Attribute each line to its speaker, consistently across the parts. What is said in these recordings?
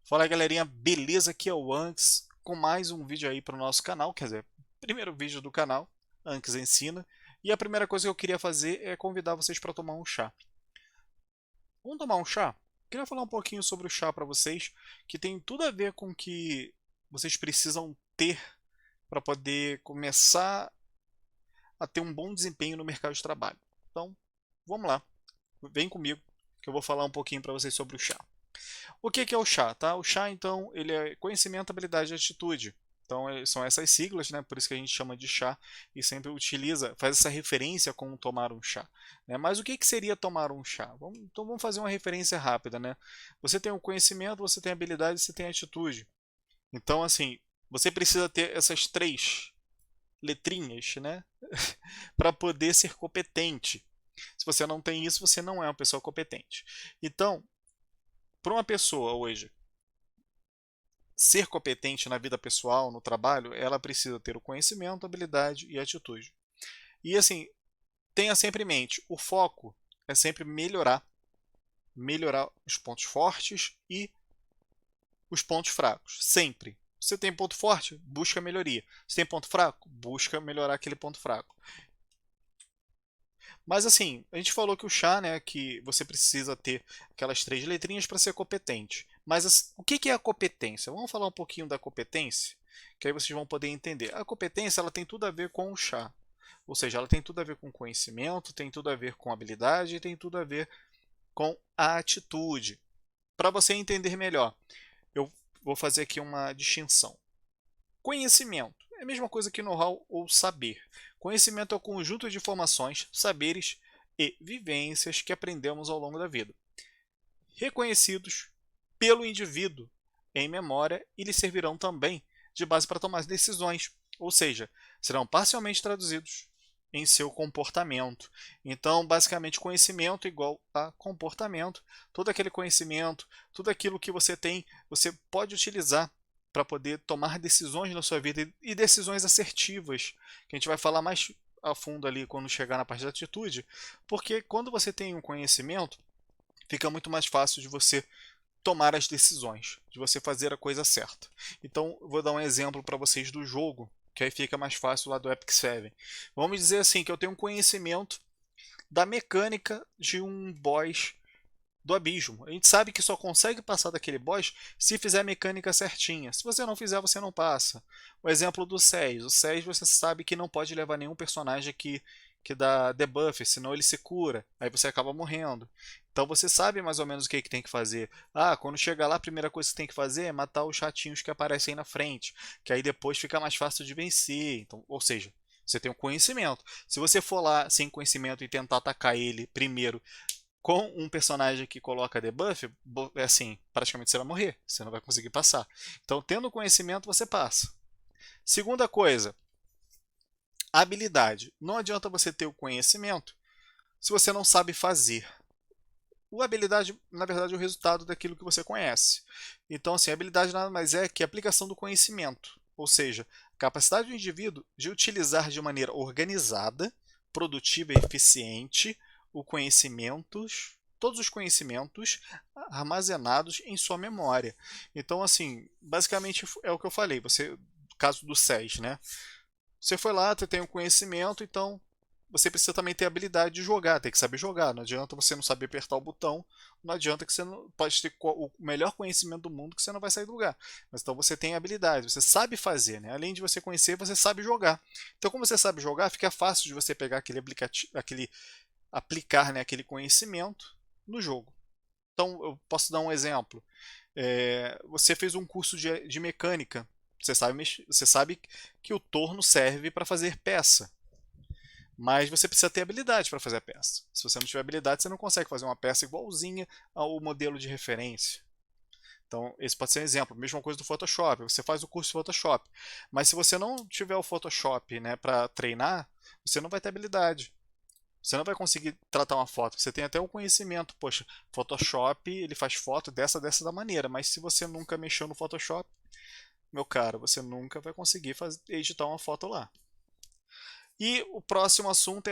Speaker 1: Fala galerinha, beleza? Aqui é o Anx com mais um vídeo aí para o nosso canal, quer dizer, primeiro vídeo do canal, Anx Ensina. E a primeira coisa que eu queria fazer é convidar vocês para tomar um chá. Vamos tomar um chá? Queria falar um pouquinho sobre o chá para vocês, que tem tudo a ver com o que vocês precisam ter para poder começar a ter um bom desempenho no mercado de trabalho. Então, vamos lá, vem comigo que eu vou falar um pouquinho para vocês sobre o chá. O que é o chá? Tá? O chá, então, ele é conhecimento, habilidade e atitude. Então, são essas siglas, né? Por isso que a gente chama de chá e sempre utiliza, faz essa referência com tomar um chá. Né? Mas o que seria tomar um chá? Então, vamos fazer uma referência rápida. Né? Você tem o conhecimento, você tem a habilidade, você tem a atitude. Então, assim, você precisa ter essas três letrinhas, né? para poder ser competente. Se você não tem isso, você não é uma pessoa competente. Então, para uma pessoa hoje ser competente na vida pessoal, no trabalho, ela precisa ter o conhecimento, habilidade e atitude. E assim, tenha sempre em mente, o foco é sempre melhorar os pontos fortes e os pontos fracos, sempre. Você tem ponto forte, busca melhoria. Se tem ponto fraco, busca melhorar aquele ponto fraco. Mas assim, a gente falou que o chá, né, que você precisa ter aquelas três letrinhas para ser competente. Mas o que é a competência? Vamos falar um pouquinho da competência, que aí vocês vão poder entender. A competência ela tem tudo a ver com o chá. Ou seja, ela tem tudo a ver com conhecimento, tem tudo a ver com habilidade e tem tudo a ver com a atitude. Para você entender melhor, eu vou fazer aqui uma distinção. Conhecimento é a mesma coisa que know-how ou saber. Conhecimento é o conjunto de informações, saberes e vivências que aprendemos ao longo da vida, reconhecidos pelo indivíduo em memória e lhe servirão também de base para tomar decisões, ou seja, serão parcialmente traduzidos em seu comportamento. Então, basicamente, conhecimento igual a comportamento. Todo aquele conhecimento, tudo aquilo que você tem, você pode utilizar para poder tomar decisões na sua vida e decisões assertivas, que a gente vai falar mais a fundo ali quando chegar na parte da atitude, porque quando você tem um conhecimento, fica muito mais fácil de você tomar as decisões, de você fazer a coisa certa. Então, vou dar um exemplo para vocês do jogo, que aí fica mais fácil lá do Epic 7. Vamos dizer assim, que eu tenho um conhecimento da mecânica de um boss do abismo. A gente sabe que só consegue passar daquele boss se fizer a mecânica certinha. Se você não fizer, você não passa. O exemplo do SES. O SES você sabe que não pode levar nenhum personagem que dá debuff, senão ele se cura. Aí você acaba morrendo. Então você sabe mais ou menos o que tem que fazer. Ah, quando chegar lá, a primeira coisa que você tem que fazer é matar os chatinhos que aparecem aí na frente. Que aí depois fica mais fácil de vencer. Então, ou seja, você tem o conhecimento. Se você for lá sem conhecimento e tentar atacar ele primeiro com um personagem que coloca debuff, é assim, praticamente você vai morrer, você não vai conseguir passar. Então, tendo conhecimento, você passa. Segunda coisa, habilidade. Não adianta você ter o conhecimento se você não sabe fazer. A habilidade, na verdade, é o resultado daquilo que você conhece. Então, assim, a habilidade nada mais é que a aplicação do conhecimento, ou seja, a capacidade do indivíduo de utilizar de maneira organizada, produtiva e eficiente o conhecimentos, todos os conhecimentos armazenados em sua memória. Então, assim, basicamente é o que eu falei. Você, caso do SES, né? Você foi lá, você tem um conhecimento, então você precisa também ter a habilidade de jogar, tem que saber jogar. Não adianta você não saber apertar o botão, não adianta que você não pode ter o melhor conhecimento do mundo que você não vai sair do lugar. Mas então você tem habilidade, você sabe fazer, né? Além de você conhecer, você sabe jogar. Então, como você sabe jogar, fica fácil de você pegar aquele aplicativo, aplicar, né, aquele conhecimento no jogo. Então, eu posso dar um exemplo. Você fez um curso de mecânica. Você sabe que o torno serve para fazer peça. Mas você precisa ter habilidade para fazer a peça. Se você não tiver habilidade, você não consegue fazer uma peça igualzinha ao modelo de referência. Então, esse pode ser um exemplo. Mesma coisa do Photoshop. Você faz o curso de Photoshop. Mas se você não tiver o Photoshop, né, para treinar, você não vai ter habilidade. Você não vai conseguir tratar uma foto. Você tem até o conhecimento. Poxa, Photoshop ele faz foto dessa da maneira. Mas se você nunca mexeu no Photoshop, meu caro, você nunca vai conseguir editar uma foto lá. E o próximo assunto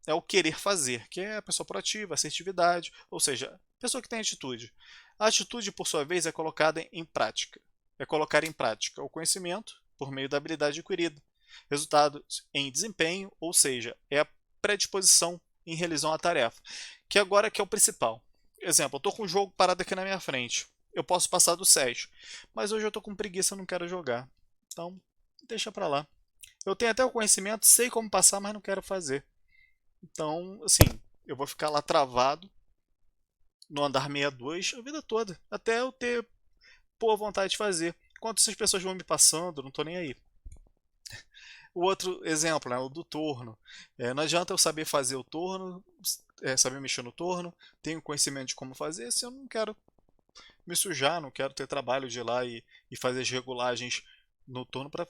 Speaker 1: é o querer fazer, que é a pessoa proativa, assertividade, ou seja, a pessoa que tem atitude. A atitude, por sua vez, é colocada em prática. É colocar em prática o conhecimento por meio da habilidade adquirida. Resultados em desempenho, ou seja, é a predisposição em realizar uma tarefa. Que agora que é o principal. Exemplo, eu estou com um jogo parado aqui na minha frente. Eu posso passar do 7, mas hoje eu estou com preguiça, não quero jogar. Então, deixa para lá. Eu tenho até o conhecimento, sei como passar, mas não quero fazer. Então, assim, eu vou ficar lá travado no andar 62 a vida toda, até eu ter boa vontade de fazer. Enquanto essas pessoas vão me passando, eu não estou nem aí. O outro exemplo, né, o do torno. Não adianta eu saber fazer o torno, saber mexer no torno, tenho conhecimento de como fazer, se eu não quero me sujar, não quero ter trabalho de ir lá e fazer as regulagens no torno para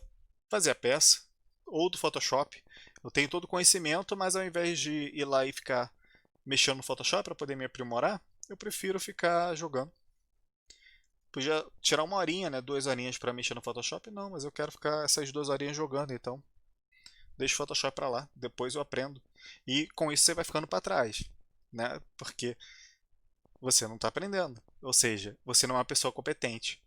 Speaker 1: fazer a peça. Ou do Photoshop. Eu tenho todo o conhecimento, mas ao invés de ir lá e ficar mexendo no Photoshop para poder me aprimorar, eu prefiro ficar jogando. Podia tirar uma horinha, né, 2 horinhas para mexer no Photoshop, não, mas eu quero ficar essas 2 horinhas jogando, então deixa o Photoshop para lá, depois eu aprendo. E com isso você vai ficando para trás, né? Porque você não está aprendendo, ou seja, você não é uma pessoa competente.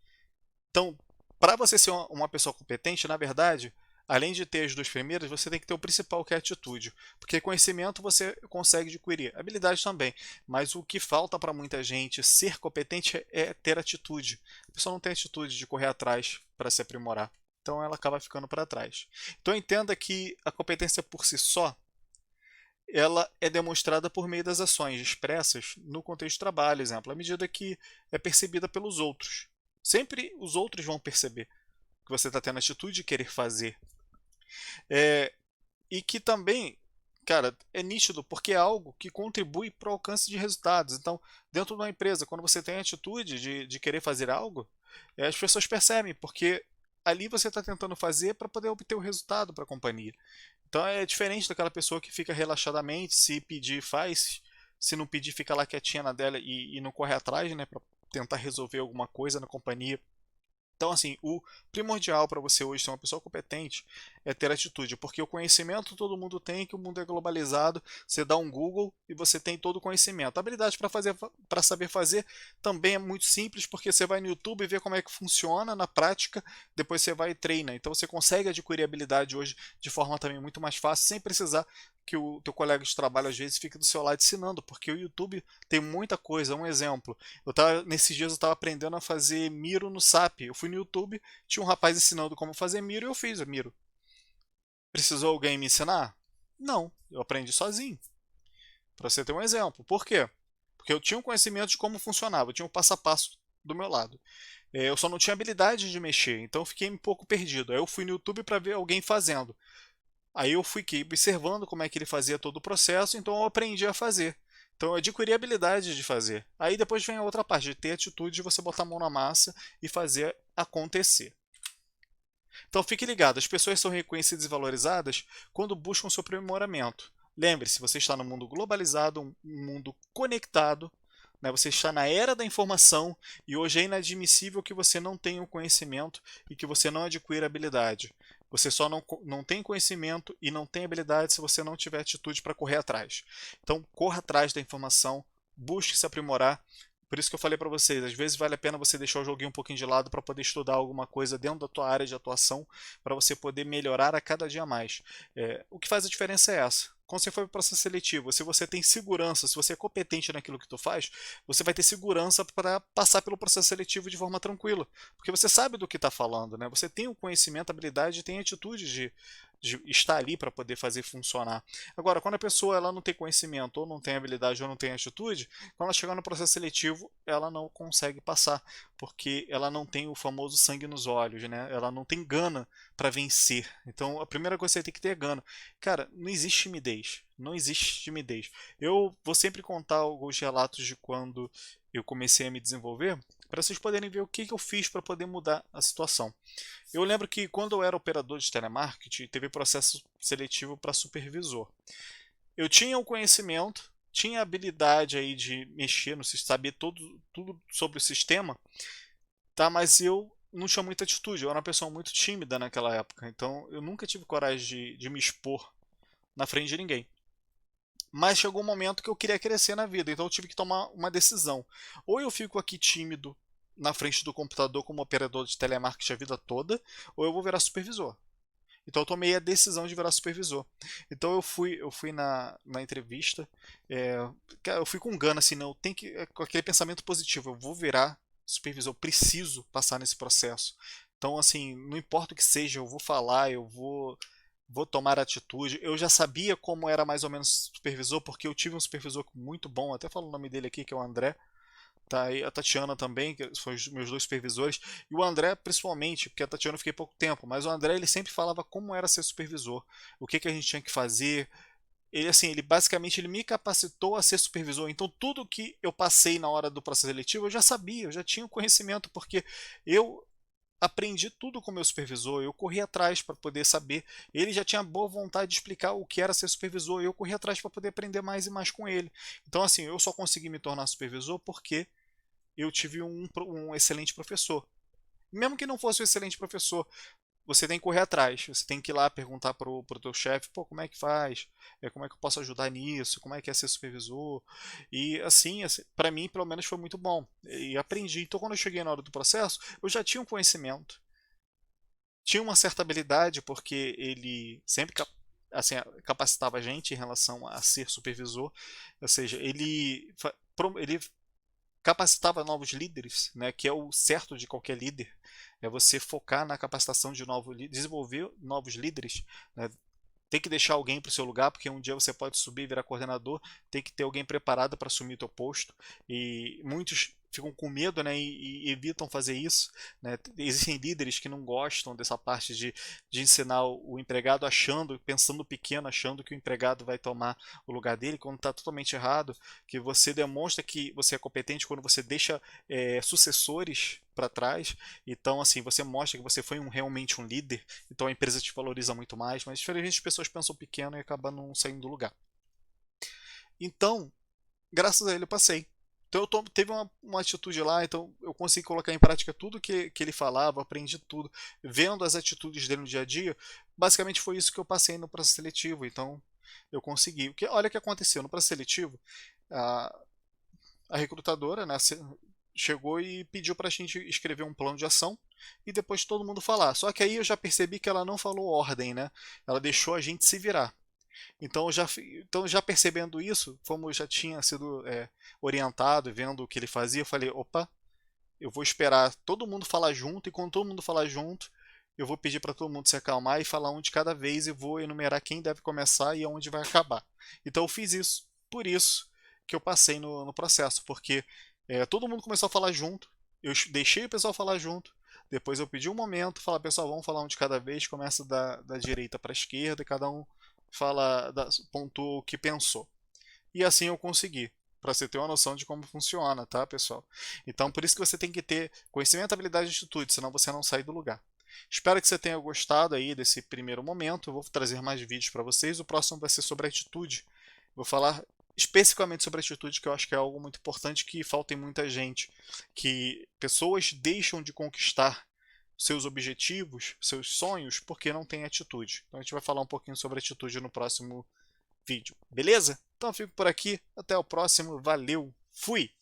Speaker 1: Então, para você ser uma pessoa competente, na verdade, além de ter as duas primeiras, você tem que ter o principal, que é a atitude. Porque conhecimento você consegue adquirir, habilidade também. Mas o que falta para muita gente ser competente é ter atitude. A pessoa não tem atitude de correr atrás para se aprimorar. Então ela acaba ficando para trás. Então entenda que a competência por si só, ela é demonstrada por meio das ações expressas no contexto de trabalho, exemplo, à medida que é percebida pelos outros. Sempre os outros vão perceber que você está tendo a atitude de querer fazer. E que também, cara, é nítido porque é algo que contribui para o alcance de resultados. Então, dentro de uma empresa, quando você tem a atitude de querer fazer algo, as pessoas percebem, porque ali você está tentando fazer para poder obter o resultado para a companhia. Então é diferente daquela pessoa que fica relaxadamente, se pedir faz, se não pedir fica lá quietinha na dela e não corre atrás, né, para tentar resolver alguma coisa na companhia. Então, assim, o primordial para você hoje ser uma pessoa competente é ter atitude, porque o conhecimento todo mundo tem, que o mundo é globalizado, você dá um Google e você tem todo o conhecimento. A habilidade para saber fazer também é muito simples, porque você vai no YouTube e vê como é que funciona na prática, depois você vai e treina. Então você consegue adquirir habilidade hoje de forma também muito mais fácil, sem precisar que o teu colega de trabalho às vezes fique do seu lado ensinando, porque o YouTube tem muita coisa. Um exemplo, nesses dias eu estava aprendendo a fazer Miro no SAP. Eu fui no YouTube, tinha um rapaz ensinando como fazer Miro e eu fiz o Miro. Precisou alguém me ensinar? Não, eu aprendi sozinho. Para você ter um exemplo. Por quê? Porque eu tinha um conhecimento de como funcionava, eu tinha um passo a passo do meu lado. Eu só não tinha habilidade de mexer, então eu fiquei um pouco perdido. Aí eu fui no YouTube para ver alguém fazendo. Aí eu fiquei observando como é que ele fazia todo o processo, então eu aprendi a fazer. Então eu adquiri a habilidade de fazer. Aí depois vem a outra parte, de ter atitude de você botar a mão na massa e fazer acontecer. Então fique ligado, as pessoas são reconhecidas e valorizadas quando buscam seu aprimoramento. Lembre-se, você está no mundo globalizado, um mundo conectado, né? Você está na era da informação e hoje é inadmissível que você não tenha o conhecimento e que você não adquira habilidade. Você só não tem conhecimento e não tem habilidade se você não tiver atitude para correr atrás. Então, corra atrás da informação, busque se aprimorar. Por isso que eu falei para vocês, às vezes vale a pena você deixar o joguinho um pouquinho de lado para poder estudar alguma coisa dentro da tua área de atuação, para você poder melhorar a cada dia mais. O que faz a diferença é essa. Quando você for para o processo seletivo, se você tem segurança, se você é competente naquilo que tu faz, você vai ter segurança para passar pelo processo seletivo de forma tranquila, porque você sabe do que está falando, né? Você tem o conhecimento, a habilidade, tem a atitude de estar ali para poder fazer funcionar. Agora, quando a pessoa ela não tem conhecimento, ou não tem habilidade, ou não tem atitude, quando ela chegar no processo seletivo, ela não consegue passar, porque ela não tem o famoso sangue nos olhos, né? Ela não tem gana para vencer. Então, a primeira coisa que você tem que ter é gana. Cara, não existe timidez. Não existe timidez. Eu vou sempre contar alguns relatos de quando eu comecei a me desenvolver, para vocês poderem ver o que eu fiz para poder mudar a situação. Eu lembro que quando eu era operador de telemarketing, teve processo seletivo para supervisor. Eu tinha o conhecimento, tinha a habilidade aí de mexer, no, saber tudo sobre o sistema, tá? Mas eu não tinha muita atitude, eu era uma pessoa muito tímida naquela época, então eu nunca tive coragem de me expor na frente de ninguém. Mas chegou um momento que eu queria crescer na vida, então eu tive que tomar uma decisão. Ou eu fico aqui tímido na frente do computador como operador de telemarketing a vida toda, ou eu vou virar supervisor. Então eu tomei a decisão de virar supervisor. Então eu fui na entrevista, é, eu fui com gana assim, não, tem que, com aquele pensamento positivo, eu vou virar supervisor, eu preciso passar nesse processo. Então assim, não importa o que seja, eu vou falar, vou tomar atitude. Eu já sabia como era mais ou menos supervisor, porque eu tive um supervisor muito bom, até falo o nome dele aqui, que é o André. Tá, e a Tatiana também, que foram os meus dois supervisores, e o André principalmente, porque a Tatiana eu fiquei pouco tempo, mas o André ele sempre falava como era ser supervisor, o que que a gente tinha que fazer. Ele assim, ele basicamente ele me capacitou a ser supervisor. Então tudo que eu passei na hora do processo seletivo eu já sabia, eu já tinha o conhecimento, porque eu aprendi tudo com o meu supervisor, eu corri atrás para poder saber. Ele já tinha boa vontade de explicar o que era ser supervisor, e eu corri atrás para poder aprender mais e mais com ele. Então assim, eu só consegui me tornar supervisor porque eu tive um excelente professor. Mesmo que não fosse um excelente professor, você tem que correr atrás. Você tem que ir lá perguntar pro teu chefe, pô, como é que faz? Como é que eu posso ajudar nisso? Como é que é ser supervisor? E assim para mim, pelo menos, foi muito bom. E aprendi. Então, quando eu cheguei na hora do processo, eu já tinha um conhecimento. Tinha uma certa habilidade, porque ele sempre assim, capacitava a gente em relação a ser supervisor. Ou seja, ele capacitava novos líderes, né, que é o certo de qualquer líder, é você focar na capacitação de novos, desenvolver novos líderes, né, tem que deixar alguém para o seu lugar, porque um dia você pode subir e virar coordenador, tem que ter alguém preparado para assumir o teu posto, e muitos ficam com medo, né, e evitam fazer isso, né. Existem líderes que não gostam dessa parte de ensinar o empregado achando, pensando pequeno, achando que o empregado vai tomar o lugar dele, quando está totalmente errado, que você demonstra que você é competente quando você deixa sucessores para trás. Então assim, você mostra que você foi realmente um líder, então a empresa te valoriza muito mais, mas infelizmente as pessoas pensam pequeno e acabam não saindo do lugar. Então, graças a ele eu passei. Então teve uma atitude lá, então eu consegui colocar em prática tudo que ele falava, aprendi tudo, vendo as atitudes dele no dia a dia. Basicamente foi isso que eu passei no processo seletivo, então eu consegui. Olha o que aconteceu no processo seletivo, a, a recrutadora, né, chegou e pediu para a gente escrever um plano de ação e depois todo mundo falar. Só que aí eu já percebi que ela não falou ordem, né? Ela deixou a gente se virar. Então já percebendo isso, como eu já tinha sido orientado, vendo o que ele fazia, eu falei, opa, eu vou esperar todo mundo falar junto, e quando todo mundo falar junto, eu vou pedir para todo mundo se acalmar e falar um de cada vez, e vou enumerar quem deve começar e aonde vai acabar. Então eu fiz isso, por isso que eu passei no processo, porque todo mundo começou a falar junto, eu deixei o pessoal falar junto, depois eu pedi um momento, falar, pessoal, vamos falar um de cada vez, começa da direita para a esquerda, e cada um pontua o que pensou. E assim eu consegui, para você ter uma noção de como funciona, tá, pessoal? Então, por isso que você tem que ter conhecimento, habilidade e atitude, senão você não sai do lugar. Espero que você tenha gostado aí desse primeiro momento. Eu vou trazer mais vídeos para vocês. O próximo vai ser sobre atitude. Vou falar especificamente sobre atitude, que eu acho que é algo muito importante que falta em muita gente, que pessoas deixam de conquistar seus objetivos, seus sonhos, porque não tem atitude. Então a gente vai falar um pouquinho sobre atitude no próximo vídeo, beleza? Então eu fico por aqui, até o próximo, valeu, fui!